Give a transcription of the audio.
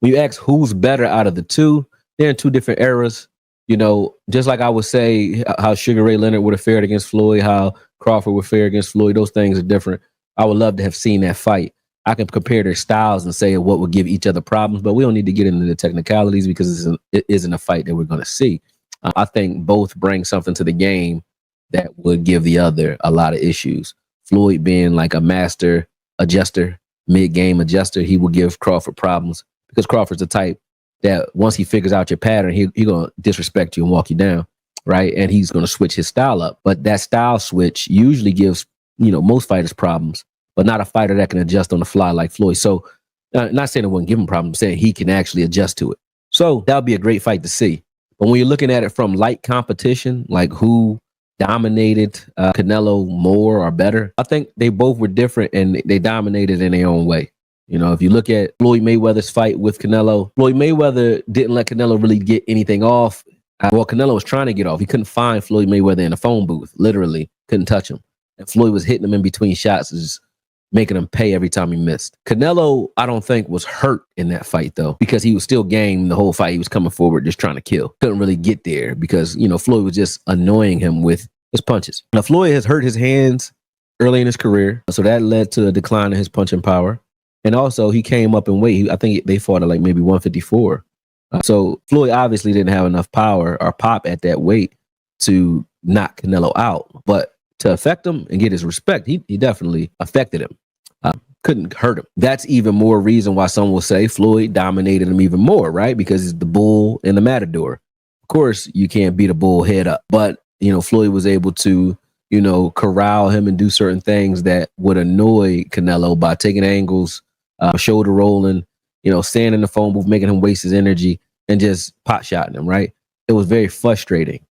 when you ask who's better out of the two, they're in two different eras. Just like I would say how Sugar Ray Leonard would have fared against Floyd, how Crawford would fare against Floyd, those things are different. I would love to have seen that fight. I can compare their styles and say what would give each other problems, but we don't need to get into the technicalities because it isn't a fight that we're going to see. I think both bring something to the game that would give the other a lot of issues. Floyd being like a master adjuster, mid-game adjuster, he will give Crawford problems because Crawford's the type that once he figures out your pattern, he's going to disrespect you and walk you down, right? And he's going to switch his style up. But that style switch usually gives, most fighters problems, but not a fighter that can adjust on the fly like Floyd. So not saying it wouldn't give him problems, saying he can actually adjust to it. So that would be a great fight to see. But when you're looking at it from light competition, like who dominated Canelo more or better, I think they both were different and they dominated in their own way. If you look at Floyd Mayweather's fight with Canelo, Floyd Mayweather didn't let Canelo really get anything off. Well, Canelo was trying to get off. He couldn't find Floyd Mayweather in a phone booth, literally couldn't touch him. And Floyd was hitting him in between shots, just making him pay every time he missed. Canelo, I don't think, was hurt in that fight, though, because he was still game the whole fight. He was coming forward, just trying to kill. Couldn't really get there because, Floyd was just annoying him with his punches. Now, Floyd has hurt his hands early in his career, so that led to a decline in his punching power. And also, he came up in weight. I think they fought at like maybe 154. So Floyd obviously didn't have enough power or pop at that weight to knock Canelo out. But to affect him and get his respect, he definitely affected him. Couldn't hurt him. That's even more reason why some will say Floyd dominated him even more, right? Because he's the bull and the matador. Of course, you can't beat a bull head up. But, Floyd was able to, corral him and do certain things that would annoy Canelo by taking angles, shoulder rolling, staying in the phone booth, making him waste his energy and just pot shotting him, right? It was very frustrating.